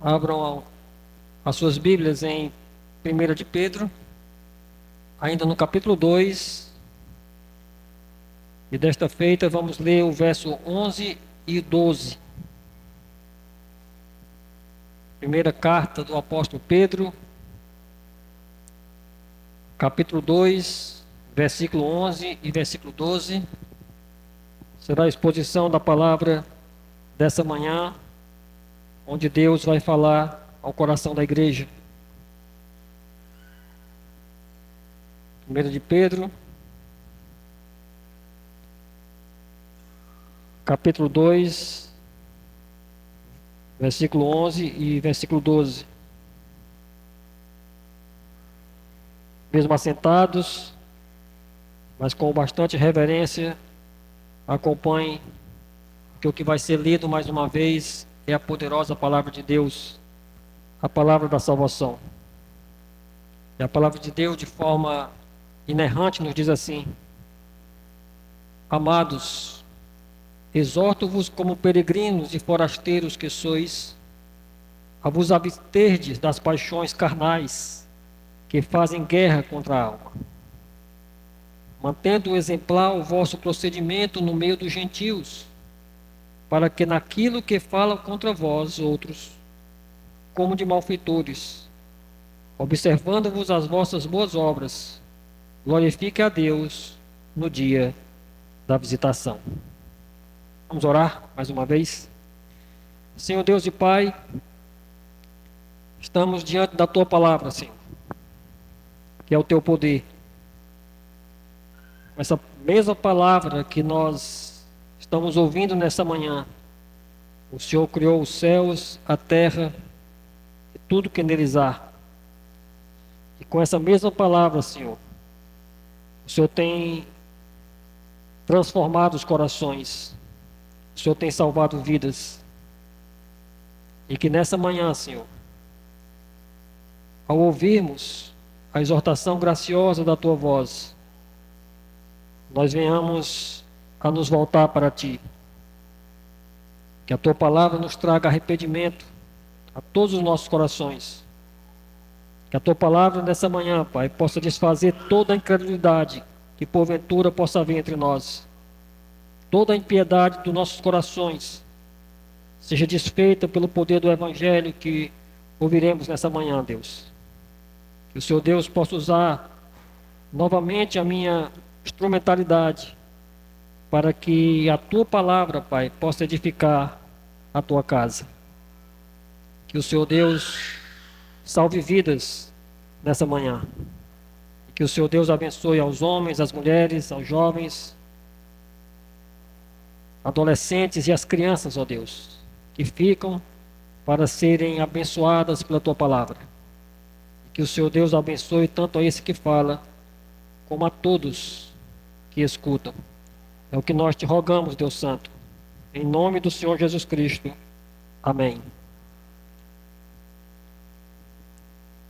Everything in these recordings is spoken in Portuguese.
Abram as suas Bíblias em 1 de Pedro, ainda no capítulo 2. E desta feita vamos ler o verso 11 e 12. Primeira carta do apóstolo Pedro, capítulo 2, versículo 11 e versículo 12. Será a exposição da palavra dessa manhã, onde Deus vai falar ao coração da igreja. 1 de Pedro, capítulo 2, versículo 11 e versículo 12. Mesmo assentados, mas com bastante reverência, acompanhe, porque o que vai ser lido mais uma vez é a poderosa palavra de Deus, a palavra da salvação. E a palavra de Deus, de forma inerrante, nos diz assim: Amados, exorto-vos como peregrinos e forasteiros que sois, a vos absterdes das paixões carnais que fazem guerra contra a alma, mantendo exemplar o vosso procedimento no meio dos gentios, para que naquilo que falam contra vós outros, como de malfeitores, observando-vos as vossas boas obras, glorifique a Deus no dia da visitação. Vamos orar mais uma vez. Senhor Deus e Pai, estamos diante da Tua palavra, Senhor, que é o Teu poder. Essa mesma palavra que nós estamos ouvindo nessa manhã, o Senhor criou os céus, a terra e tudo que neles há. E com essa mesma palavra, Senhor, o Senhor tem transformado os corações, o Senhor tem salvado vidas. E que nessa manhã, Senhor, ao ouvirmos a exortação graciosa da Tua voz, nós venhamos a nos voltar para Ti. Que a Tua palavra nos traga arrependimento a todos os nossos corações. Que a Tua palavra nessa manhã, Pai, possa desfazer toda a incredulidade que porventura possa haver entre nós. Toda a impiedade dos nossos corações seja desfeita pelo poder do Evangelho que ouviremos nessa manhã, Deus. Que o Senhor Deus possa usar novamente a minha instrumentalidade para que a Tua palavra, Pai, possa edificar a Tua casa. Que o Senhor Deus salve vidas nessa manhã. Que o Senhor Deus abençoe aos homens, às mulheres, aos jovens, adolescentes e às crianças, ó Deus, que ficam para serem abençoadas pela Tua palavra. Que o Senhor Deus abençoe tanto a esse que fala, como a todos que escutam. É o que nós te rogamos, Deus Santo, em nome do Senhor Jesus Cristo. Amém.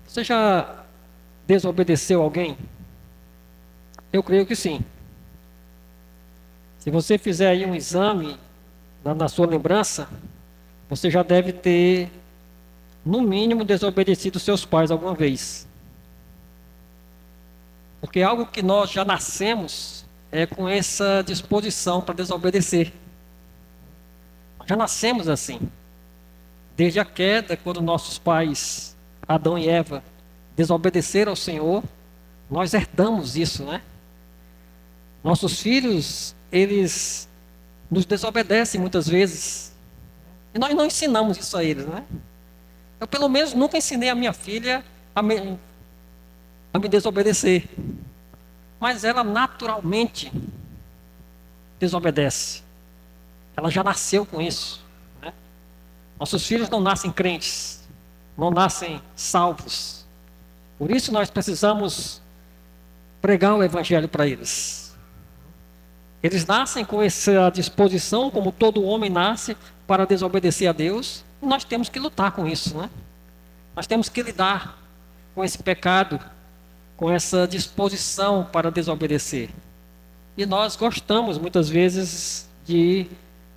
Você já desobedeceu alguém? Eu creio que sim. Se você fizer aí um exame na sua lembrança, você já deve ter, no mínimo, desobedecido seus pais alguma vez. Porque algo que nós já nascemos é com essa disposição para desobedecer. Já nascemos assim. Desde a queda, quando nossos pais, Adão e Eva, desobedeceram ao Senhor, nós herdamos isso, né? Nossos filhos, eles nos desobedecem muitas vezes. E nós não ensinamos isso a eles, né? Eu, pelo menos, nunca ensinei a minha filha a me desobedecer. Mas ela naturalmente desobedece. Ela já nasceu com isso, né? Nossos filhos não nascem crentes, não nascem salvos. Por isso nós precisamos pregar o Evangelho para eles. Eles nascem com essa disposição, como todo homem nasce, para desobedecer a Deus. E nós temos que lutar com isso, né? Nós temos que lidar com esse pecado, com essa disposição para desobedecer. E nós gostamos, muitas vezes, de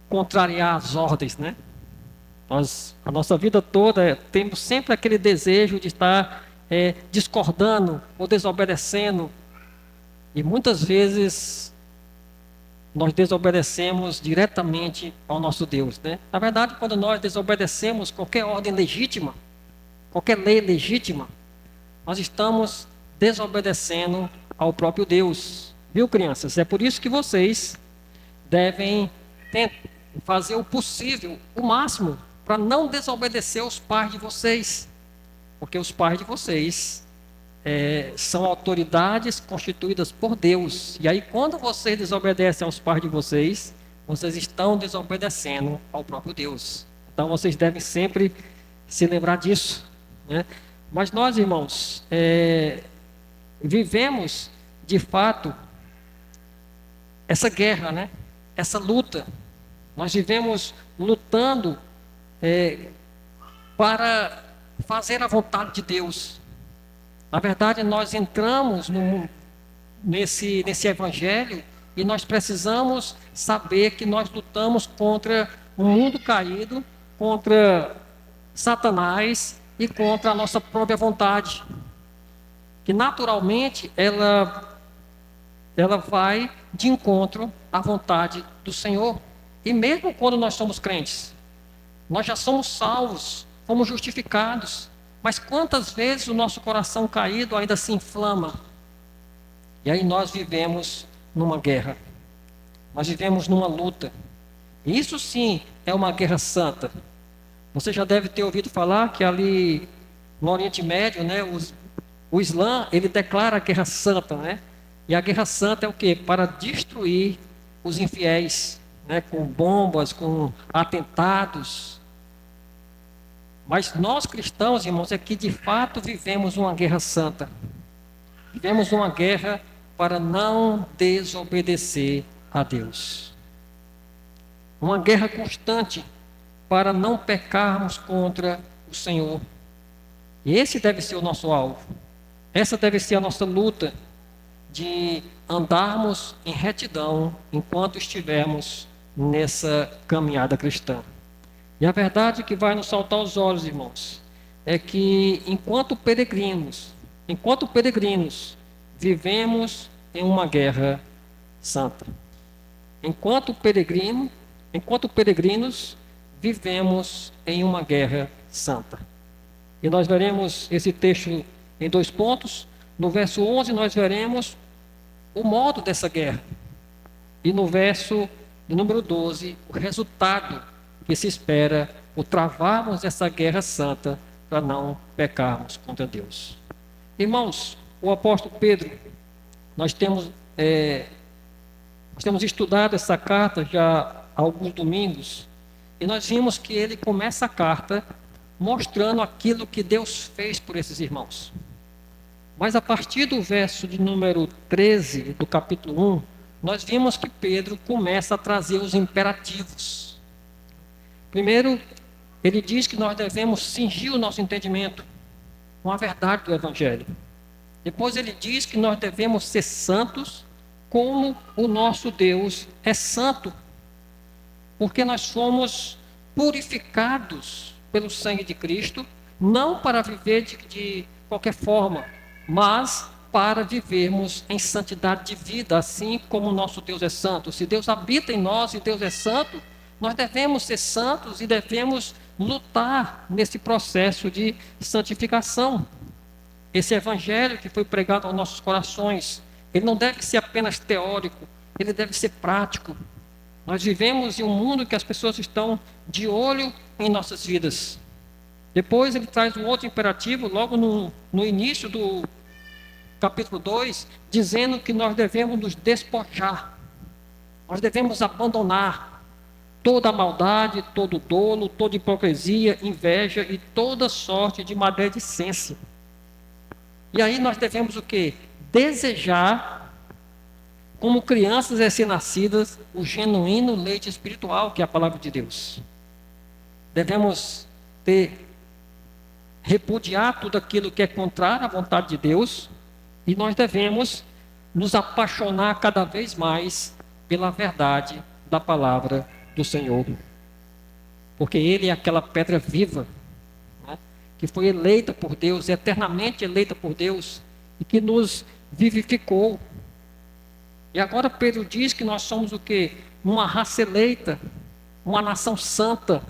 contrariar as ordens, né? A nossa vida toda temos sempre aquele desejo de estar discordando ou desobedecendo. E muitas vezes nós desobedecemos diretamente ao nosso Deus, né? Na verdade, quando nós desobedecemos qualquer ordem legítima, qualquer lei legítima, nós estamos desobedecendo ao próprio Deus. Viu, crianças? É por isso que vocês devem fazer o possível, o máximo, para não desobedecer aos pais de vocês. Porque os pais de vocês são autoridades constituídas por Deus. E aí, quando vocês desobedecem aos pais de vocês, vocês estão desobedecendo ao próprio Deus. Então, vocês devem sempre se lembrar disso, né? Mas nós, irmãos, vivemos, de fato, essa guerra, né? Essa luta. Nós vivemos lutando para fazer a vontade de Deus. Na verdade, nós entramos nesse evangelho e nós precisamos saber que nós lutamos contra o mundo caído, contra Satanás e contra a nossa própria vontade, que naturalmente ela vai de encontro à vontade do Senhor. E mesmo quando nós somos crentes, nós já somos salvos, fomos justificados, mas quantas vezes o nosso coração caído ainda se inflama? E aí nós vivemos numa guerra, nós vivemos numa luta. E isso sim é uma guerra santa. Você já deve ter ouvido falar que ali no Oriente Médio, né, o Islã, ele declara a guerra santa, né? E a guerra santa é o quê? Para destruir os infiéis, né, com bombas, com atentados. Mas nós cristãos, irmãos, é que de fato vivemos uma guerra santa. Vivemos uma guerra para não desobedecer a Deus. Uma guerra constante para não pecarmos contra o Senhor. E esse deve ser o nosso alvo. Essa deve ser a nossa luta de andarmos em retidão enquanto estivermos nessa caminhada cristã. E a verdade que vai nos saltar aos olhos, irmãos, é que enquanto peregrinos, vivemos em uma guerra santa. Enquanto peregrinos, vivemos em uma guerra santa. E nós veremos esse texto em 2 pontos. No verso 11 nós veremos o modo dessa guerra. E no verso de número 12, o resultado que se espera por travarmos essa guerra santa para não pecarmos contra Deus. Irmãos, o apóstolo Pedro, nós temos estudado essa carta já há alguns domingos, e nós vimos que ele começa a carta mostrando aquilo que Deus fez por esses irmãos. Mas a partir do verso de número 13 do capítulo 1, nós vimos que Pedro começa a trazer os imperativos. Primeiro, ele diz que nós devemos cingir o nosso entendimento com a verdade do Evangelho. Depois ele diz que nós devemos ser santos como o nosso Deus é santo, porque nós fomos purificados pelo sangue de Cristo, não para viver de qualquer forma, mas para vivermos em santidade de vida, assim como o nosso Deus é santo. Se Deus habita em nós e Deus é santo, nós devemos ser santos e devemos lutar nesse processo de santificação. Esse evangelho que foi pregado aos nossos corações, ele não deve ser apenas teórico, ele deve ser prático. Nós vivemos em um mundo que as pessoas estão de olho em nossas vidas. Depois ele traz um outro imperativo, logo no início do capítulo 2, dizendo que nós devemos nos despojar. Nós devemos abandonar toda a maldade, todo dolo, toda hipocrisia, inveja e toda sorte de maledicência. E aí nós devemos o quê? Desejar, como crianças recém-nascidas, o genuíno leite espiritual, que é a palavra de Deus. Devemos repudiar tudo aquilo que é contrário à vontade de Deus, e nós devemos nos apaixonar cada vez mais pela verdade da palavra do Senhor. porque ele é aquela pedra viva, né, que foi eleita por Deus, eternamente eleita por Deus, e que nos vivificou. E agora Pedro diz que nós somos o quê? Uma raça eleita, uma nação santa,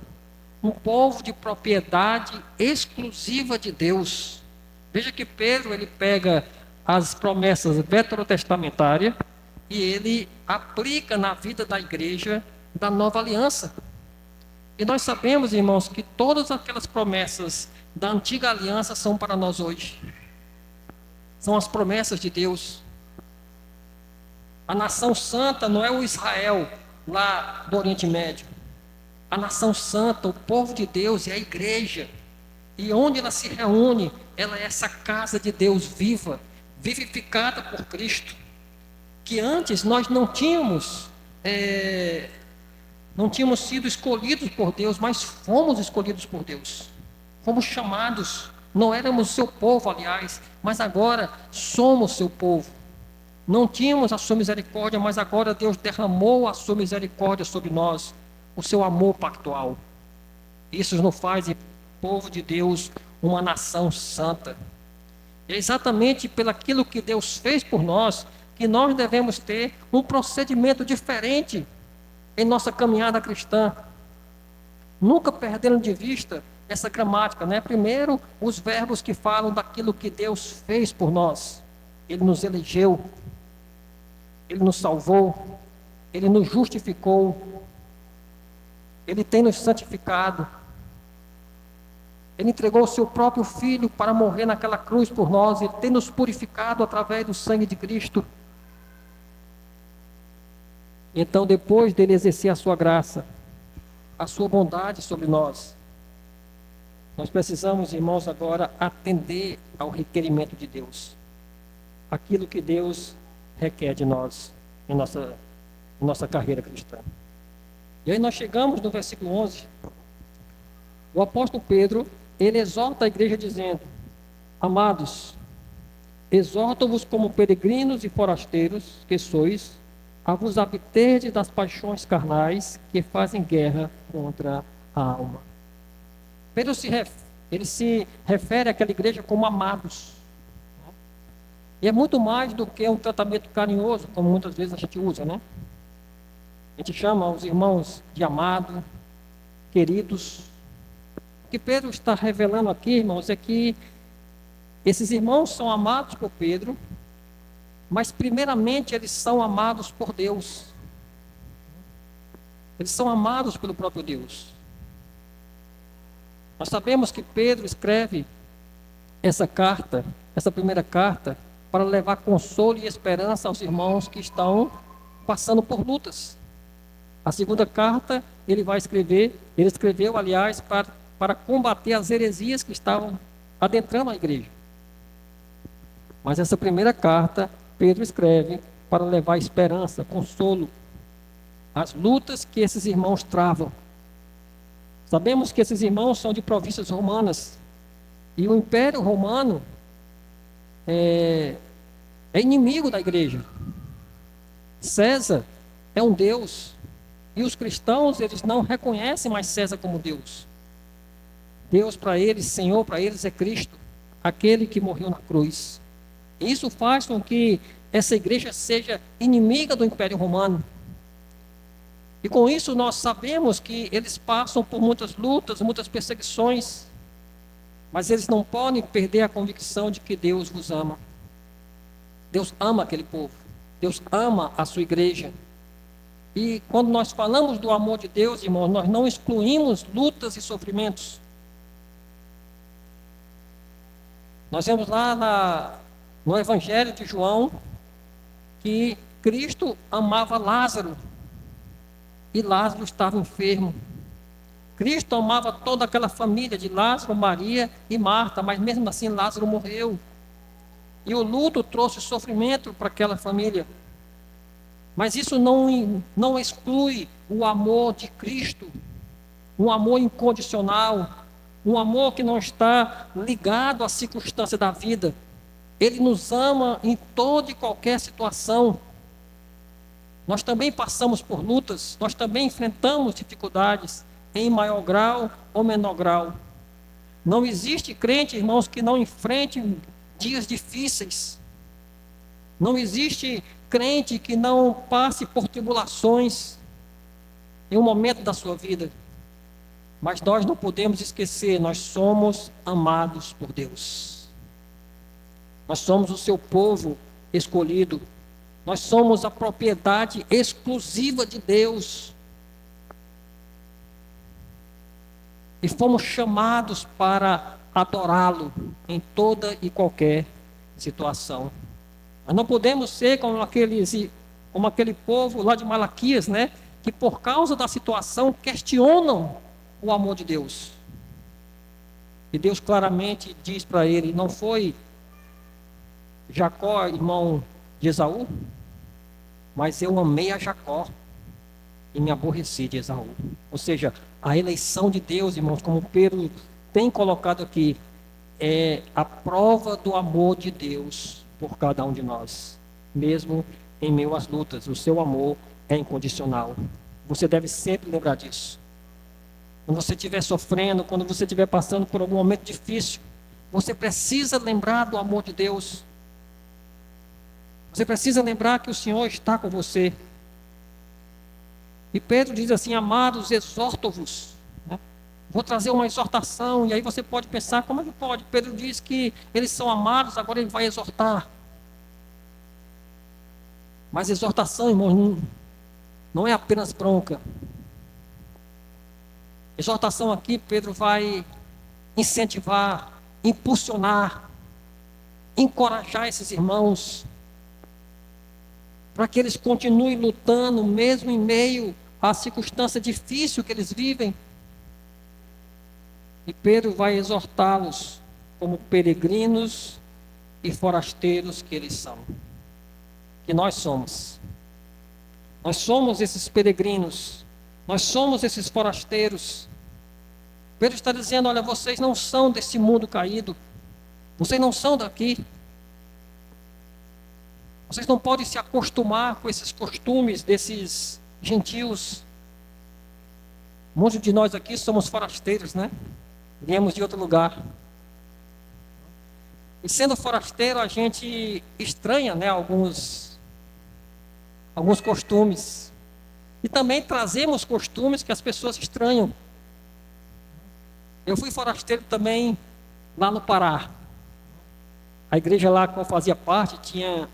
um povo de propriedade exclusiva de Deus. Veja que Pedro, ele pega as promessas veterotestamentárias e ele aplica na vida da igreja da nova aliança. E nós sabemos, irmãos, que todas aquelas promessas da antiga aliança são para nós hoje. São as promessas de Deus. A nação santa não é o Israel lá do Oriente Médio. A nação santa, o povo de Deus, é a igreja. E onde ela se reúne, ela é essa casa de Deus viva, vivificada por Cristo. Que antes nós não tínhamos sido escolhidos por Deus, mas fomos escolhidos por Deus. Fomos chamados, não éramos seu povo, aliás, mas agora somos seu povo. Não tínhamos a sua misericórdia, mas agora Deus derramou a sua misericórdia sobre nós, o seu amor pactual. Isso nos faz, povo de Deus, uma nação santa. E é exatamente pelaquilo que Deus fez por nós que nós devemos ter um procedimento diferente em nossa caminhada cristã. Nunca perdendo de vista essa gramática, né? Primeiro, os verbos que falam daquilo que Deus fez por nós. Ele nos elegeu, Ele nos salvou, Ele nos justificou, Ele tem nos santificado, Ele entregou o seu próprio Filho para morrer naquela cruz por nós, Ele tem nos purificado através do sangue de Cristo. Então, depois dele exercer a sua graça, a sua bondade sobre nós, nós precisamos, irmãos, agora atender ao requerimento de Deus. Aquilo que Deus requer de nós em nossa carreira cristã. E aí nós chegamos no versículo 11. O apóstolo Pedro, ele exorta a igreja dizendo: Amados, exorto-vos como peregrinos e forasteiros que sois, a vos absterdes das paixões carnais que fazem guerra contra a alma. Pedro ele se refere àquela igreja como amados. E é muito mais do que um tratamento carinhoso, como muitas vezes a gente usa, né? A gente chama os irmãos de amado, queridos. O que Pedro está revelando aqui, irmãos, é que esses irmãos são amados por Pedro, mas primeiramente eles são amados por Deus. Eles são amados pelo próprio Deus. Nós sabemos que Pedro escreve essa carta, essa primeira carta, para levar consolo e esperança aos irmãos que estão passando por lutas. A segunda carta ele escreveu, aliás, para combater as heresias que estavam adentrando a igreja. Mas essa primeira carta, Pedro escreve para levar esperança, consolo às lutas que esses irmãos travam. Sabemos que esses irmãos são de províncias romanas, e o Império Romano é inimigo da igreja. César é um Deus, e os cristãos, eles não reconhecem mais César como Deus. Deus para eles, Senhor para eles é Cristo, aquele que morreu na cruz. E isso faz com que essa igreja seja inimiga do Império Romano. E com isso nós sabemos que eles passam por muitas lutas, muitas perseguições, mas eles não podem perder a convicção de que Deus vos ama. Deus ama aquele povo, Deus ama a sua igreja. E quando nós falamos do amor de Deus, irmãos, nós não excluímos lutas e sofrimentos. Nós vemos lá no Evangelho de João que Cristo amava Lázaro e Lázaro estava enfermo. Cristo amava toda aquela família de Lázaro, Maria e Marta, mas mesmo assim Lázaro morreu. E o luto trouxe sofrimento para aquela família. Mas isso não exclui o amor de Cristo, um amor incondicional, um amor que não está ligado à circunstância da vida. Ele nos ama em toda e qualquer situação. Nós também passamos por lutas, nós também enfrentamos dificuldades. em maior grau ou menor grau. Não existe crente, irmãos, que não enfrente dias difíceis. Não existe crente que não passe por tribulações em um momento da sua vida. Mas nós não podemos esquecer, nós somos amados por Deus. Nós somos o seu povo escolhido. Nós somos a propriedade exclusiva de Deus. E fomos chamados para adorá-lo em toda e qualquer situação. Nós não podemos ser como aquele povo lá de Malaquias, né? Que por causa da situação questionam o amor de Deus. E Deus claramente diz para ele: não foi Jacó, irmão de Esaú, mas eu amei a Jacó e me aborreci de Esaú. Ou seja, a eleição de Deus, irmãos, como Pedro tem colocado aqui, é a prova do amor de Deus por cada um de nós, mesmo em meio às lutas. O seu amor é incondicional. Você deve sempre lembrar disso. Quando você estiver sofrendo, quando você estiver passando por algum momento difícil, você precisa lembrar do amor de Deus. Você precisa lembrar que o Senhor está com você. E Pedro diz assim: amados, exorto-vos. Vou trazer uma exortação. E aí você pode pensar: como é que pode? Pedro diz que eles são amados, agora ele vai exortar. Mas exortação, irmãos, não é apenas bronca. Exortação aqui, Pedro vai incentivar, impulsionar, encorajar esses irmãos para que eles continuem lutando, mesmo em meio à circunstância difícil que eles vivem. E Pedro vai exortá-los como peregrinos e forasteiros que eles são. Que nós somos. Nós somos esses peregrinos. Nós somos esses forasteiros. Pedro está dizendo: olha, vocês não são desse mundo caído. Vocês não são daqui. Vocês não podem se acostumar com esses costumes desses gentios. Muitos de nós aqui somos forasteiros, né? Viemos de outro lugar. E sendo forasteiro, a gente estranha, né, alguns costumes. E também trazemos costumes que as pessoas estranham. Eu fui forasteiro também lá no Pará. A igreja lá que eu fazia parte tinha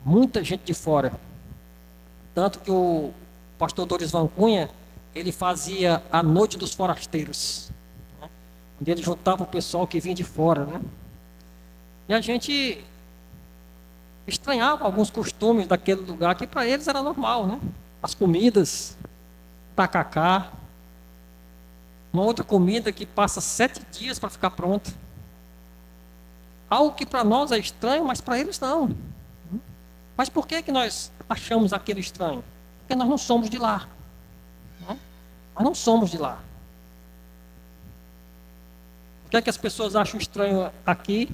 muita gente de fora. Tanto que o pastor Dorisvan Cunha, ele fazia a noite dos forasteiros, onde ele juntava o pessoal que vinha de fora, né? E a gente estranhava alguns costumes daquele lugar, que para eles era normal, né? As comidas, tacacá, uma outra comida que passa 7 dias para ficar pronta. Algo que para nós é estranho, mas para eles não. Mas por que nós achamos aquilo estranho? Porque nós não somos de lá. Nós não somos de lá. Por que as pessoas acham estranho aqui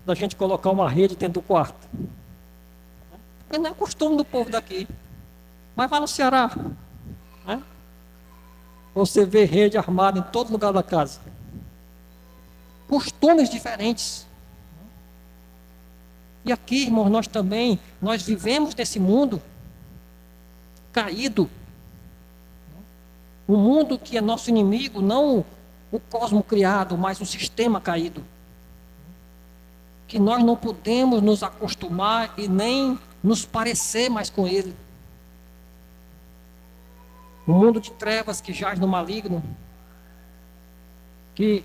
da gente colocar uma rede dentro do quarto? Porque não é costume do povo daqui. Mas vai no Ceará, né? Você vê rede armada em todo lugar da casa. Costumes diferentes. E aqui, irmãos, nós vivemos nesse mundo caído. Um mundo que é nosso inimigo, não o cosmo criado, mas o sistema caído. Que nós não podemos nos acostumar e nem nos parecer mais com ele. Um mundo de trevas que jaz no maligno. Que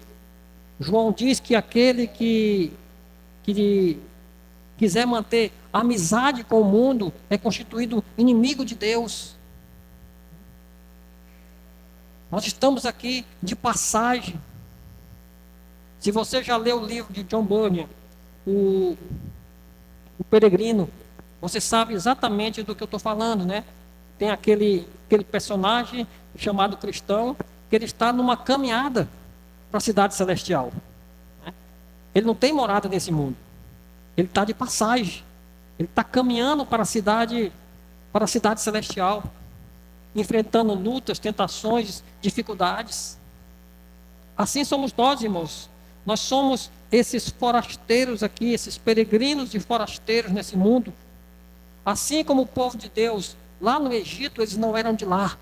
João diz que aquele que quiser manter amizade com o mundo é constituído inimigo de Deus. Nós estamos aqui de passagem. Se você já leu o livro de John Bunyan, o Peregrino, você sabe exatamente do que eu estou falando, né? Tem aquele personagem chamado Cristão, que ele está numa caminhada para a cidade celestial. Ele não tem morada nesse mundo. Ele está de passagem. Ele está caminhando para a cidade celestial. enfrentando lutas, tentações, dificuldades. Assim somos nós, irmãos. Nós somos esses forasteiros aqui, esses peregrinos e forasteiros nesse mundo. Assim como o povo de Deus, lá no Egito, eles não eram de lá.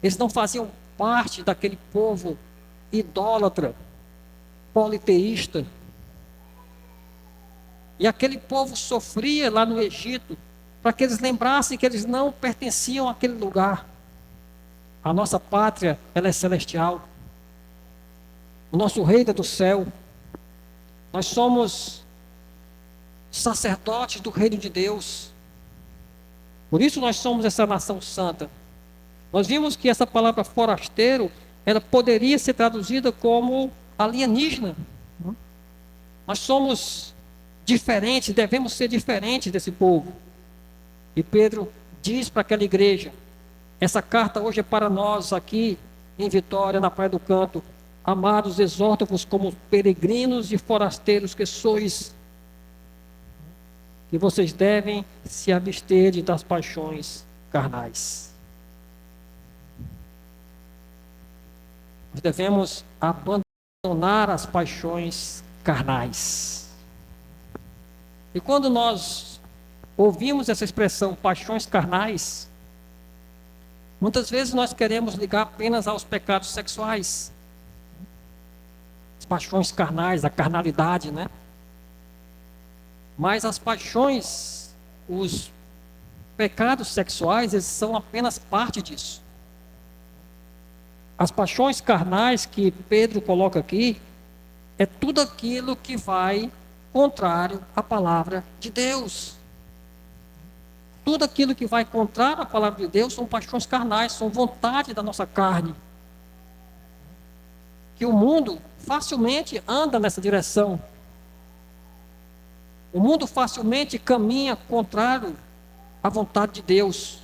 Eles não faziam parte daquele povo idólatra, politeísta. E aquele povo sofria lá no Egito, para que eles lembrassem que eles não pertenciam àquele lugar. A nossa pátria, ela é celestial. O nosso reino é do céu. Nós somos sacerdotes do reino de Deus. Por isso nós somos essa nação santa. Nós vimos que essa palavra forasteiro, ela poderia ser traduzida como alienígena. Nós somos diferentes, devemos ser diferentes desse povo. E Pedro diz para aquela igreja, essa carta hoje é para nós aqui em Vitória, na Praia do Canto. Amados, exorto-vos como peregrinos e forasteiros que sois, que vocês devem se abster das paixões carnais. Nós devemos abandonar as paixões carnais. E quando nós ouvimos essa expressão, paixões carnais, muitas vezes nós queremos ligar apenas aos pecados sexuais. As paixões carnais, a carnalidade, né? Mas as paixões, os pecados sexuais, eles são apenas parte disso. As paixões carnais que Pedro coloca aqui, é tudo aquilo que vai contrário à palavra de Deus. Tudo aquilo que vai contrário à palavra de Deus são paixões carnais, são vontade da nossa carne. Que o mundo facilmente anda nessa direção. O mundo facilmente caminha contrário à vontade de Deus.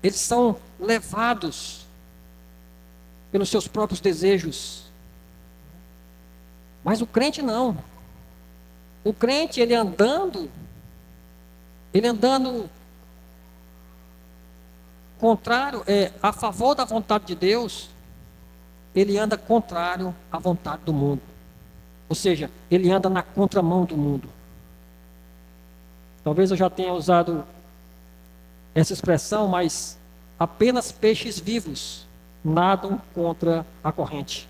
Eles são levados pelos seus próprios desejos. Mas o crente não. O crente, ele andando contrário, a favor da vontade de Deus, ele anda contrário à vontade do mundo. Ou seja, ele anda na contramão do mundo. Talvez eu já tenha usado essa expressão, mas apenas peixes vivos nadam contra a corrente.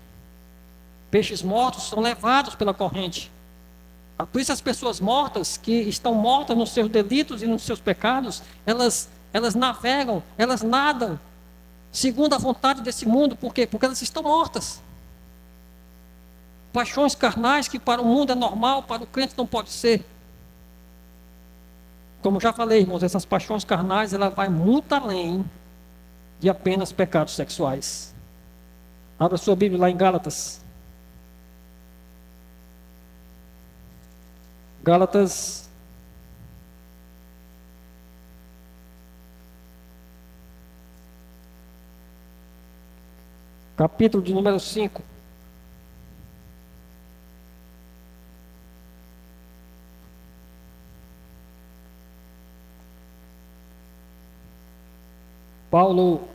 Peixes mortos são levados pela corrente. Por isso as pessoas mortas, que estão mortas nos seus delitos e nos seus pecados, elas navegam, elas nadam segundo a vontade desse mundo. Por quê? Porque elas estão mortas. Paixões carnais que para o mundo é normal, para o crente não pode ser. Como já falei, irmãos, essas paixões carnais, ela vai muito além de apenas pecados sexuais. Abra sua Bíblia lá em Gálatas. Gálatas, capítulo de número 5. Paulo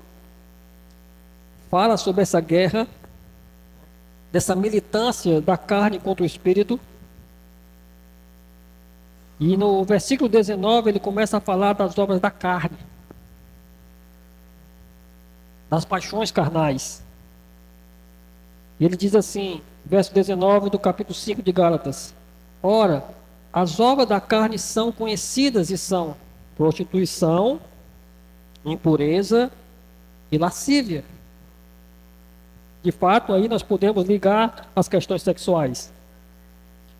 fala sobre essa guerra, dessa militância da carne contra o espírito. E no versículo 19 ele começa a falar das obras da carne, das paixões carnais. E ele diz assim, verso 19 do capítulo 5 de Gálatas: ora, as obras da carne são conhecidas e são prostituição, impureza e lascívia. De fato, aí nós podemos ligar as questões sexuais.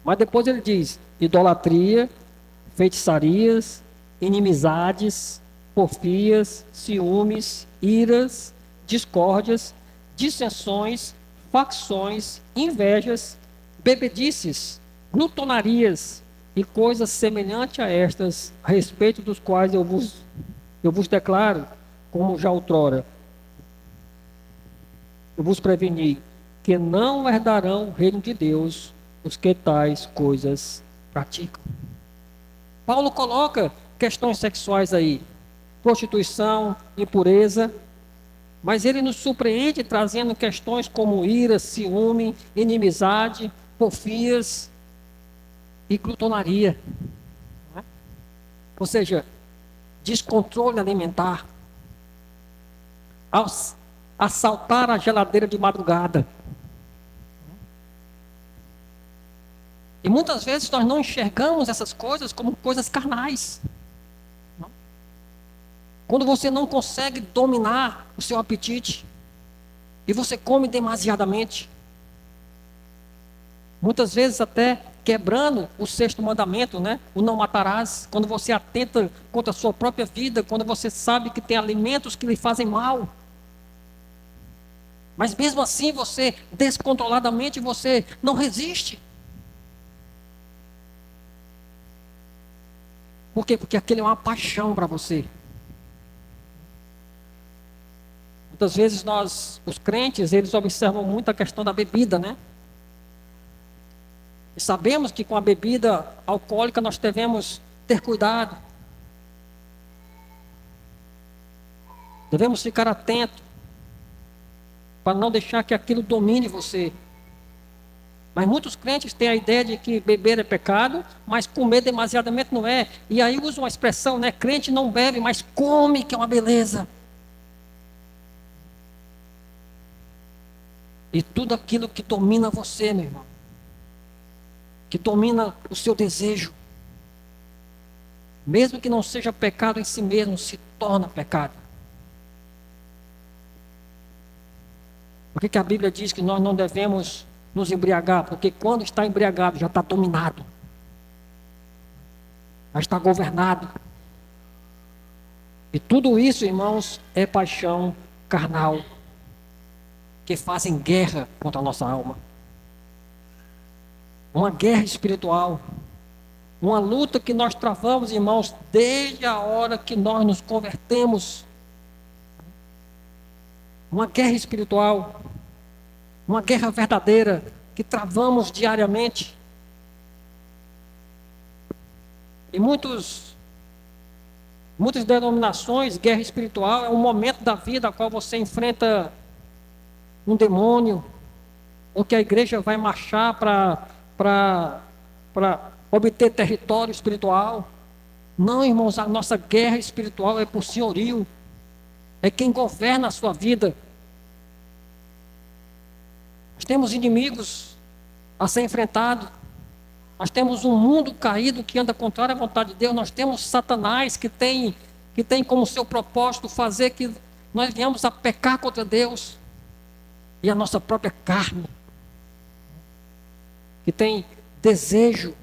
Mas depois ele diz: idolatria, feitiçarias, inimizades, porfias, ciúmes, iras, discórdias, dissensões, facções, invejas, bebedices, glutonarias e coisas semelhantes a estas, a respeito dos quais eu vos declaro, como já outrora, eu vos preveni, que não herdarão o reino de Deus os que tais coisas praticam. Paulo coloca questões sexuais aí, prostituição, impureza, mas ele nos surpreende trazendo questões como ira, ciúme, inimizade, porfias e glutonaria. Ou seja, descontrole alimentar, assaltar a geladeira de madrugada. E muitas vezes nós não enxergamos essas coisas como coisas carnais. Quando você não consegue dominar o seu apetite e você come demasiadamente, muitas vezes até quebrando o sexto mandamento, né? O não matarás. Quando você atenta contra a sua própria vida, quando você sabe que tem alimentos que lhe fazem mal. Mas mesmo assim você, descontroladamente, você não resiste. Por quê? Porque aquele é uma paixão para você. Muitas vezes os crentes, eles observam muito a questão da bebida, né? E sabemos que com a bebida alcoólica nós devemos ter cuidado. Devemos ficar atentos para não deixar que aquilo domine você. Mas muitos crentes têm a ideia de que beber é pecado, mas comer demasiadamente não é. E aí usam uma expressão, né? Crente não bebe, mas come, que é uma beleza. E tudo aquilo que domina você, meu irmão, que domina o seu desejo, mesmo que não seja pecado em si mesmo, se torna pecado. Por que a Bíblia diz que nós não devemos nos embriagar? Porque quando está embriagado, já está dominado, já está governado. E tudo isso, irmãos, é paixão carnal, que fazem guerra contra a nossa alma. Uma guerra espiritual. Uma luta que nós travamos, irmãos, desde a hora que nós nos convertemos. Uma guerra espiritual. Uma guerra verdadeira que travamos diariamente. E muitas denominações, guerra espiritual é um momento da vida a qual você enfrenta um demônio, ou que a igreja vai marchar para obter território espiritual. Não, irmãos, a nossa guerra espiritual é por senhorio, é quem governa a sua vida. Nós temos inimigos a ser enfrentados, nós temos um mundo caído que anda contrário à vontade de Deus, nós temos Satanás que tem como seu propósito fazer que nós venhamos a pecar contra Deus, e a nossa própria carne, que tem desejo,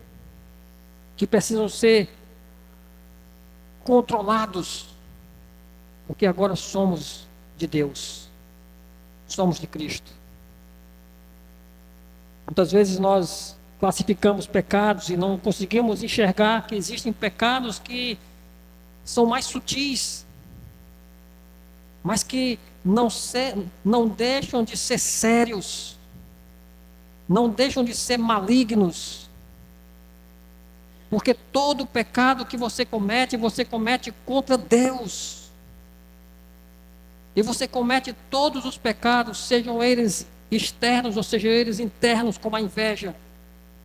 que precisam ser controlados, porque agora somos de Deus, somos de Cristo. Muitas vezes nós classificamos pecados e não conseguimos enxergar que existem pecados que são mais sutis, mas que não deixam de ser sérios, não deixam de ser malignos, porque todo pecado que você comete contra Deus, e você comete todos os pecados, sejam eles externos ou sejam eles internos, como a inveja,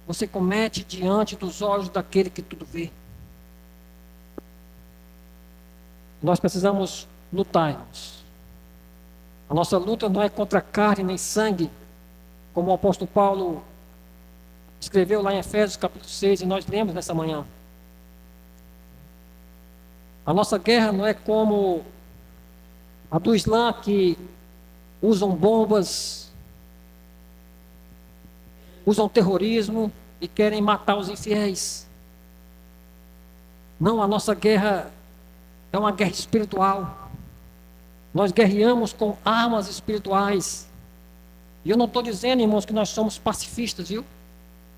você comete diante dos olhos daquele que tudo vê. Nós precisamos lutar, irmãos. A nossa luta não é contra carne nem sangue, como o apóstolo Paulo escreveu lá em Efésios capítulo 6, e nós lemos nessa manhã. A nossa guerra não é como a do Islã, que usam bombas, usam terrorismo e querem matar os infiéis. Não, a nossa guerra é uma guerra espiritual. Nós guerreamos com armas espirituais. E eu não estou dizendo, irmãos, que nós somos pacifistas, viu?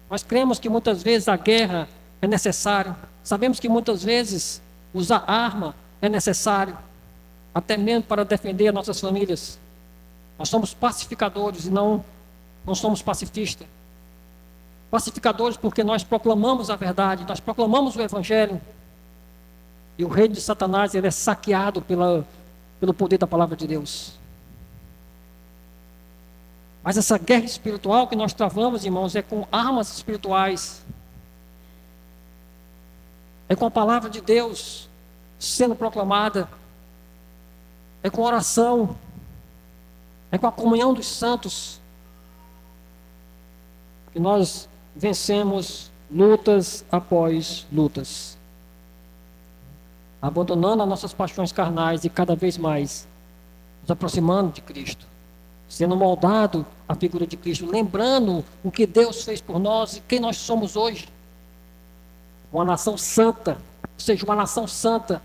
Nós cremos que muitas vezes a guerra é necessária. Sabemos que muitas vezes usar arma é necessário, até mesmo para defender as nossas famílias. Nós somos pacificadores e não somos pacifistas. Pacificadores porque nós proclamamos a verdade, nós proclamamos o Evangelho. E o reino de Satanás, ele é saqueado pelo poder da palavra de Deus. Mas essa guerra espiritual que nós travamos, irmãos, é com armas espirituais. É com a palavra de Deus sendo proclamada. É com oração. É com a comunhão dos santos. Que nós vencemos lutas após lutas. Abandonando as nossas paixões carnais e cada vez mais nos aproximando de Cristo. Sendo moldado a figura de Cristo, lembrando o que Deus fez por nós e quem nós somos hoje. Uma nação santa, ou seja, uma nação santa.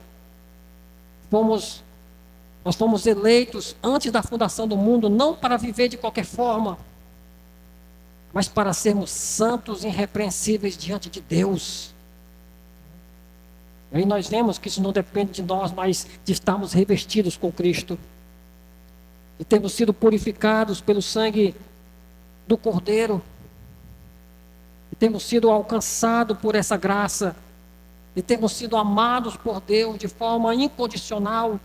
Nós fomos eleitos antes da fundação do mundo, não para viver de qualquer forma, mas para sermos santos e irrepreensíveis diante de Deus. E aí nós vemos que isso não depende de nós, mas de estarmos revestidos com Cristo. E temos sido purificados pelo sangue do Cordeiro. E temos sido alcançados por essa graça. E temos sido amados por Deus de forma incondicional.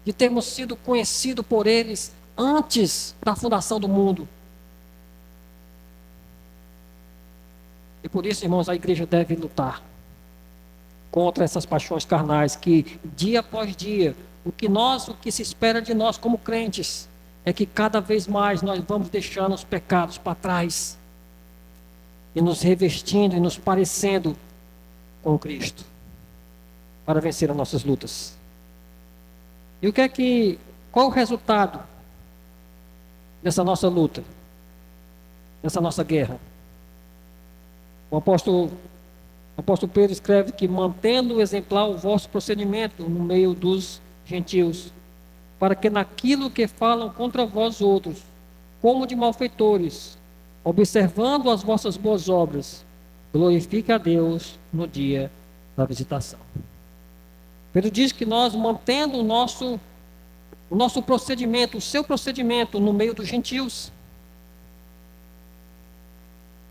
E temos sido conhecidos por eles antes da fundação do mundo. E por isso, irmãos, a igreja deve lutar contra essas paixões carnais que, dia após dia, o que se espera de nós como crentes é que cada vez mais nós vamos deixando os pecados para trás e nos revestindo e nos parecendo com Cristo para vencer as nossas lutas. E qual o resultado dessa nossa luta, dessa nossa guerra? O apóstolo Pedro escreve que mantendo exemplar o vosso procedimento no meio dos gentios, para que naquilo que falam contra vós outros, como de malfeitores, observando as vossas boas obras, glorifique a Deus no dia da visitação. Pedro diz que nós mantendo o nosso procedimento, o seu procedimento no meio dos gentios.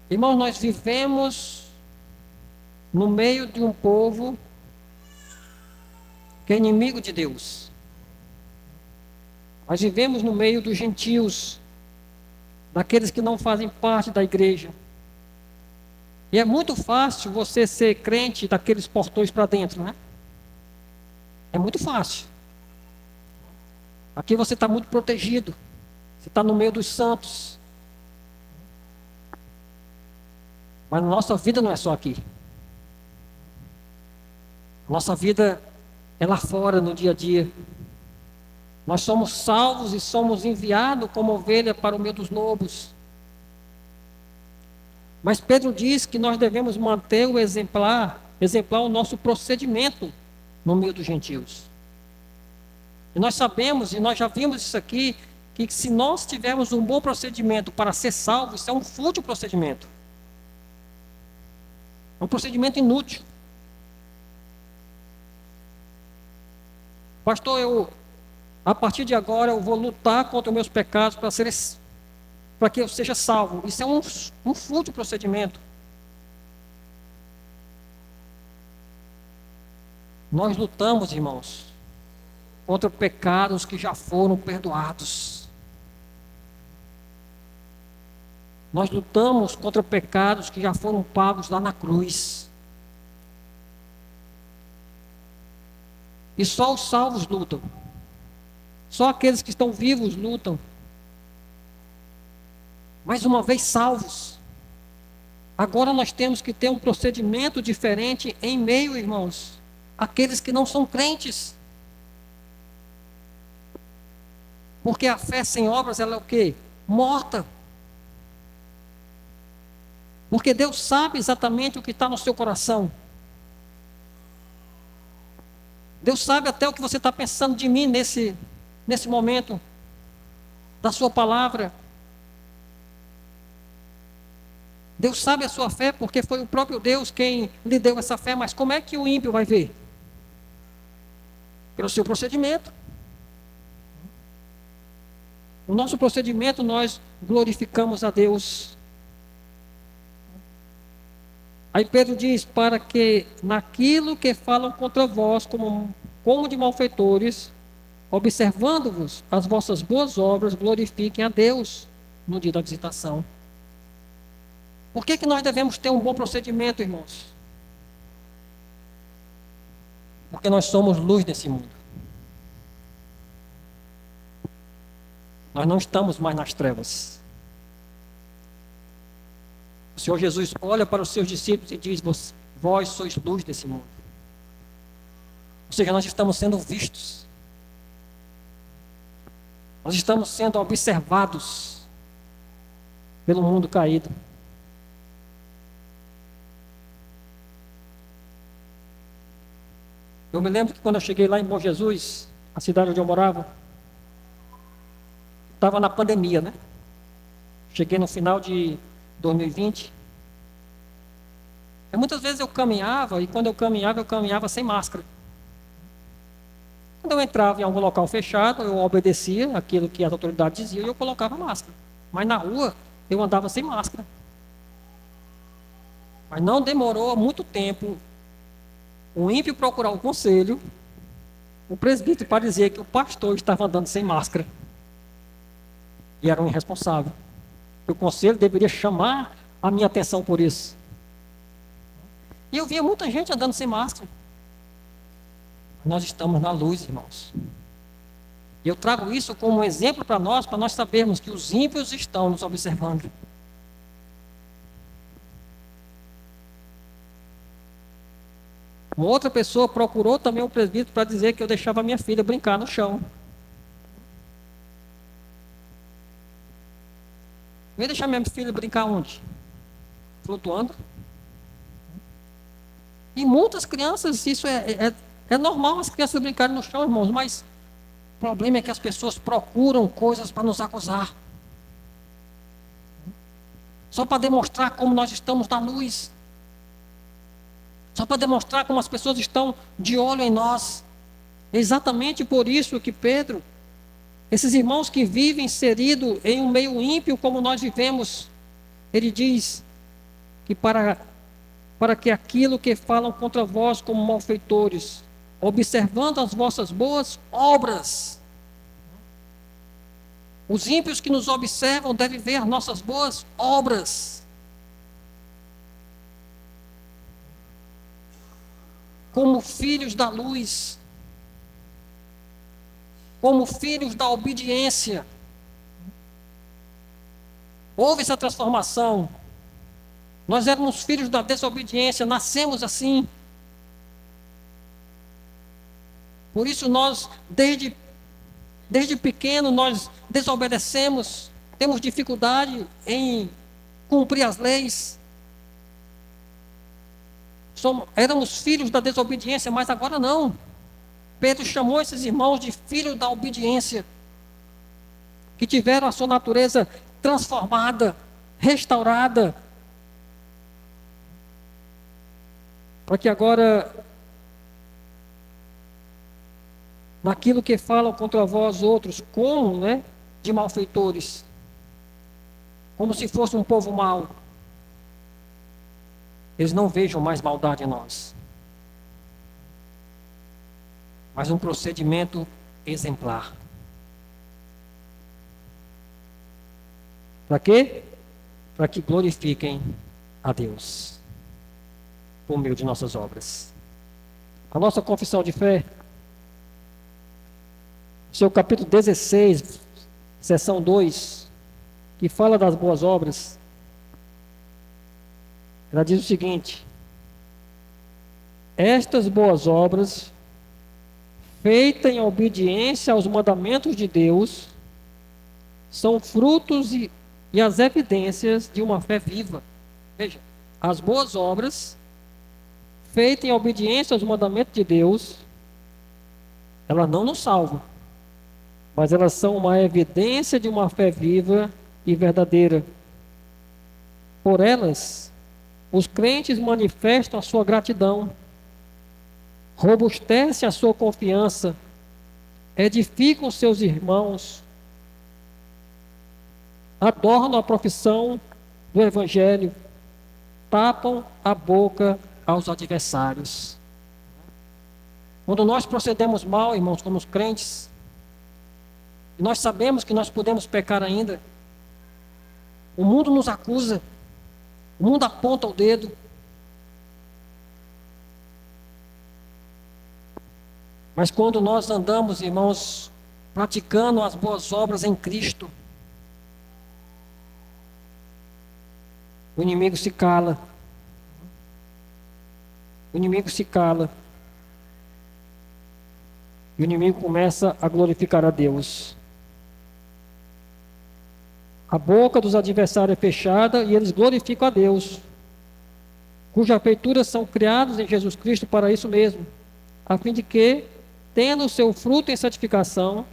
Irmãos, nós vivemos no meio de um povo que é inimigo de Deus. Nós vivemos no meio dos gentios, daqueles que não fazem parte da igreja. E é muito fácil você ser crente daqueles portões para dentro, né? É muito fácil. Aqui você está muito protegido. Você está no meio dos santos. Mas a nossa vida não é só aqui. A nossa vida é lá fora, no dia a dia. Nós somos salvos e somos enviados como ovelha para o meio dos lobos. Mas Pedro diz que nós devemos manter o exemplar o nosso procedimento no meio dos gentios. E nós sabemos, e nós já vimos isso aqui, que se nós tivermos um bom procedimento para ser salvo, isso é um fútil procedimento. É um procedimento inútil. Pastor, a partir de agora eu vou lutar contra os meus pecados para que eu seja salvo. Isso é um fútil procedimento. Nós lutamos, irmãos, contra pecados que já foram perdoados. Nós lutamos contra pecados que já foram pagos lá na cruz. E só os salvos lutam. Só aqueles que estão vivos lutam. Mas uma vez salvos, agora nós temos que ter um procedimento diferente em meio, irmãos, àqueles que não são crentes. Porque a fé sem obras, ela é o quê? Morta. Porque Deus sabe exatamente o que está no seu coração. Deus sabe até o que você está pensando de mim nesse momento, da sua palavra. Deus sabe a sua fé, porque foi o próprio Deus quem lhe deu essa fé, mas como é que o ímpio vai ver? Pelo seu procedimento. O nosso procedimento, nós glorificamos a Deus. Aí Pedro diz, para que naquilo que falam contra vós, como de malfeitores, observando-vos as vossas boas obras, glorifiquem a Deus no dia da visitação. Por que nós devemos ter um bom procedimento, irmãos? Porque nós somos luz nesse mundo. Nós não estamos mais nas trevas. O Senhor Jesus olha para os seus discípulos e diz, vós sois luz desse mundo. Ou seja, nós estamos sendo vistos. Nós estamos sendo observados pelo mundo caído. Eu me lembro que quando eu cheguei lá em Bom Jesus, a cidade onde eu morava, estava na pandemia, né? Cheguei no final de 2020. E muitas vezes eu caminhava, e quando eu caminhava sem máscara. Quando eu entrava em algum local fechado, eu obedecia aquilo que as autoridades diziam e eu colocava máscara. Mas na rua, eu andava sem máscara. Mas não demorou muito tempo o ímpio procurar o conselho, o presbítero, para dizer que o pastor estava andando sem máscara. E era um irresponsável. O conselho deveria chamar a minha atenção por isso. E eu via muita gente andando sem máscara. Nós estamos na luz, irmãos. E eu trago isso como um exemplo para nós sabermos que os ímpios estão nos observando. Uma outra pessoa procurou também o presbítero para dizer que eu deixava a minha filha brincar no chão. Eu ia deixar minha filha brincar onde? Flutuando. E muitas crianças, isso é normal as crianças brincarem no chão, irmãos, mas o problema é que as pessoas procuram coisas para nos acusar. Só para demonstrar como nós estamos na luz. Só para demonstrar como as pessoas estão de olho em nós. É exatamente por isso que Pedro, esses irmãos que vivem inseridos em um meio ímpio como nós vivemos, ele diz que para que aquilo que falam contra vós como malfeitores, observando as vossas boas obras. Os ímpios que nos observam devem ver as nossas boas obras. Como filhos da luz, como filhos da obediência. Houve essa transformação. Nós éramos filhos da desobediência, nascemos assim. Por isso nós, desde pequeno, nós desobedecemos, temos dificuldade em cumprir as leis. Éramos filhos da desobediência, mas agora não. Pedro chamou esses irmãos de filhos da obediência, que tiveram a sua natureza transformada, restaurada, para que agora, naquilo que falam contra vós outros, como, de malfeitores, como se fosse um povo mau, eles não vejam mais maldade em nós, mas um procedimento exemplar. Para quê? Para que glorifiquem a Deus por meio de nossas obras. A nossa confissão de fé, seu capítulo 16, seção 2, que fala das boas obras, ela diz o seguinte: estas boas obras, feitas em obediência aos mandamentos de Deus, são frutos e as evidências de uma fé viva. Veja, as boas obras, feitas em obediência aos mandamentos de Deus, elas não nos salvam, mas elas são uma evidência de uma fé viva e verdadeira. Por elas, os crentes manifestam a sua gratidão, robustecem a sua confiança, edificam seus irmãos, adornam a profissão do Evangelho, tapam a boca aos adversários. Quando nós procedemos mal, irmãos, como os crentes, e nós sabemos que nós podemos pecar ainda, o mundo nos acusa, o mundo aponta o dedo. Mas quando nós andamos, irmãos, praticando as boas obras em Cristo, o inimigo se cala. O inimigo se cala. E o inimigo começa a glorificar a Deus. A boca dos adversários é fechada e eles glorificam a Deus, cujas feituras são criadas em Jesus Cristo para isso mesmo, a fim de que, tendo o seu fruto em santificação,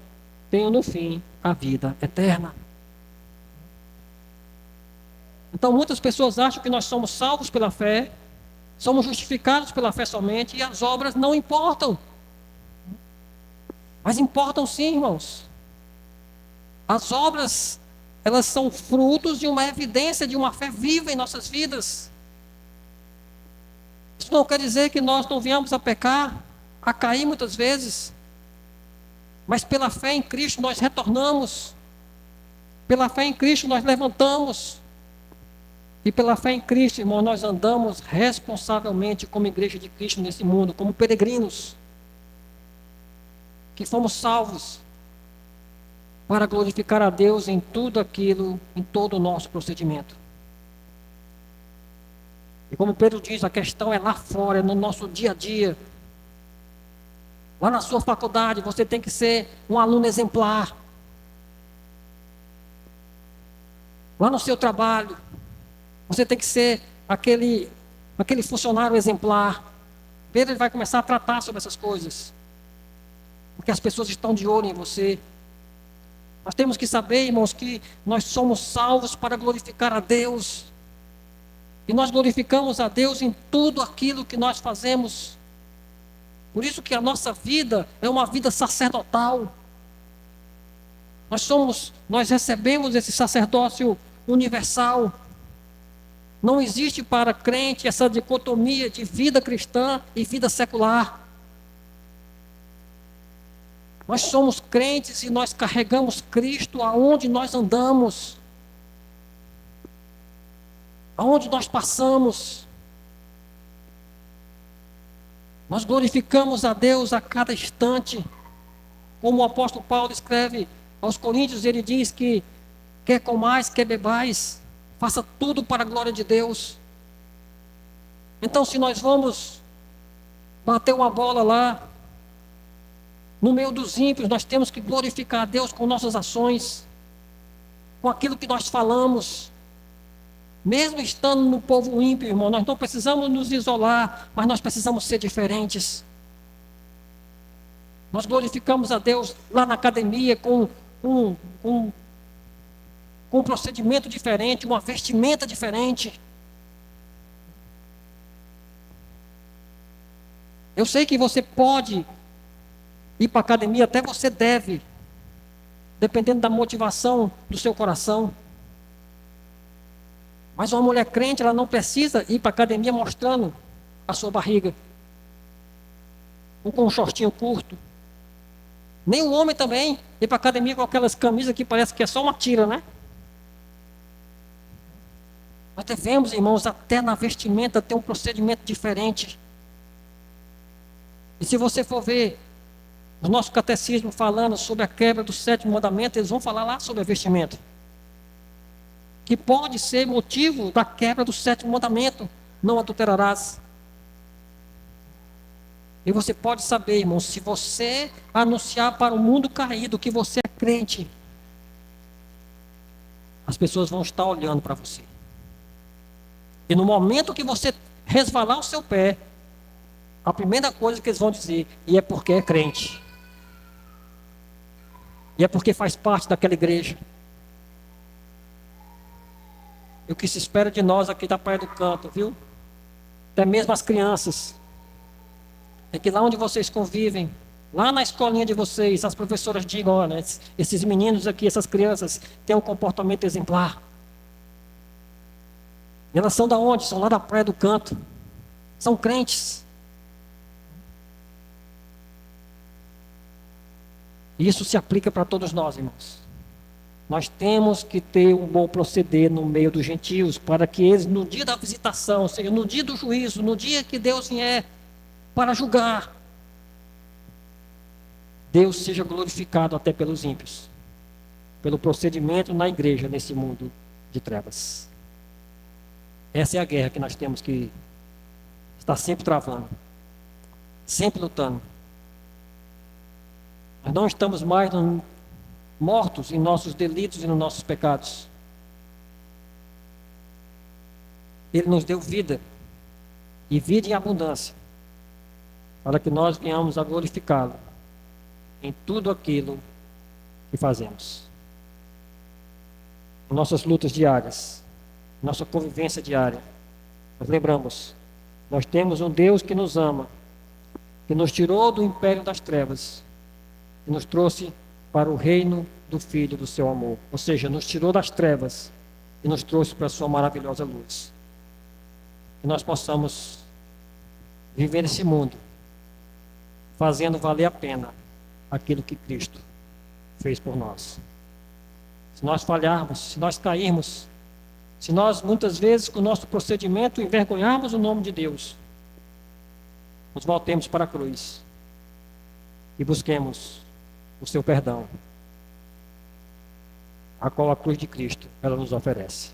tenham no fim a vida eterna. Então muitas pessoas acham que nós somos salvos pela fé, somos justificados pela fé somente, e as obras não importam. Mas importam sim, irmãos. As obras, elas são frutos de uma evidência de uma fé viva em nossas vidas. Isso não quer dizer que nós não venhamos a pecar, a cair muitas vezes, mas pela fé em Cristo nós retornamos, pela fé em Cristo nós levantamos, e pela fé em Cristo, irmão, nós andamos responsavelmente como igreja de Cristo nesse mundo, como peregrinos, que fomos salvos para glorificar a Deus em tudo aquilo, em todo o nosso procedimento. E como Pedro diz, a questão é lá fora, é no nosso dia a dia. Lá na sua faculdade, você tem que ser um aluno exemplar. Lá no seu trabalho, você tem que ser aquele funcionário exemplar. Pedro vai começar a tratar sobre essas coisas, porque as pessoas estão de olho em você. Nós temos que saber, irmãos, que nós somos salvos para glorificar a Deus. E nós glorificamos a Deus em tudo aquilo que nós fazemos. Por isso que a nossa vida é uma vida sacerdotal. Nós recebemos esse sacerdócio universal. Não existe para crente essa dicotomia de vida cristã e vida secular. Nós somos crentes e nós carregamos Cristo aonde nós andamos, aonde nós passamos. Nós glorificamos a Deus a cada instante. Como o apóstolo Paulo escreve aos Coríntios, ele diz que quer comais, quer bebais, faça tudo para a glória de Deus. Então, se nós vamos bater uma bola lá, no meio dos ímpios, nós temos que glorificar a Deus com nossas ações, com aquilo que nós falamos. Mesmo estando no povo ímpio, irmão, nós não precisamos nos isolar, mas nós precisamos ser diferentes. Nós glorificamos a Deus lá na academia com um procedimento diferente, uma vestimenta diferente. Eu sei que você pode ir para a academia, até você deve, dependendo da motivação do seu coração. Mas uma mulher crente, ela não precisa ir para a academia mostrando a sua barriga, ou com um shortinho curto. Nem o homem também ir para a academia com aquelas camisas que parece que é só uma tira, né? Nós devemos, irmãos, até na vestimenta ter um procedimento diferente. E se você for ver o nosso catecismo falando sobre a quebra do 7º mandamento, eles vão falar lá sobre a vestimenta, que pode ser motivo da quebra do 7º mandamento: não adulterarás. E você pode saber, irmão, se você anunciar para o mundo caído que você é crente, as pessoas vão estar olhando para você. E no momento que você resvalar o seu pé, a primeira coisa que eles vão dizer, e é porque é crente. E é porque faz parte daquela igreja. E o que se espera de nós aqui da Praia do Canto, viu? Até mesmo as crianças. É que lá onde vocês convivem, lá na escolinha de vocês, as professoras digam: olha, esses meninos aqui, essas crianças, têm um comportamento exemplar. E elas são da onde? São lá da Praia do Canto. São crentes. E isso se aplica para todos nós, irmãos. Nós temos que ter um bom proceder no meio dos gentios, para que eles, no dia da visitação, ou seja, no dia do juízo, no dia que Deus vier para julgar, Deus seja glorificado até pelos ímpios, pelo procedimento na igreja, nesse mundo de trevas. Essa é a guerra que nós temos que estar sempre travando, sempre lutando. Nós não estamos mais mortos em nossos delitos e nos nossos pecados. Ele nos deu vida, e vida em abundância, para que nós venhamos a glorificá-lo em tudo aquilo que fazemos. Em nossas lutas diárias, nossa convivência diária, nós lembramos, nós temos um Deus que nos ama, que nos tirou do império das trevas e nos trouxe para o reino do Filho do seu amor. Ou seja, nos tirou das trevas e nos trouxe para a sua maravilhosa luz. Que nós possamos viver nesse mundo, fazendo valer a pena aquilo que Cristo fez por nós. Se nós falharmos, se nós cairmos, se nós muitas vezes com o nosso procedimento envergonharmos o nome de Deus, nos voltemos para a cruz e busquemos o seu perdão, a qual a cruz de Cristo ela nos oferece.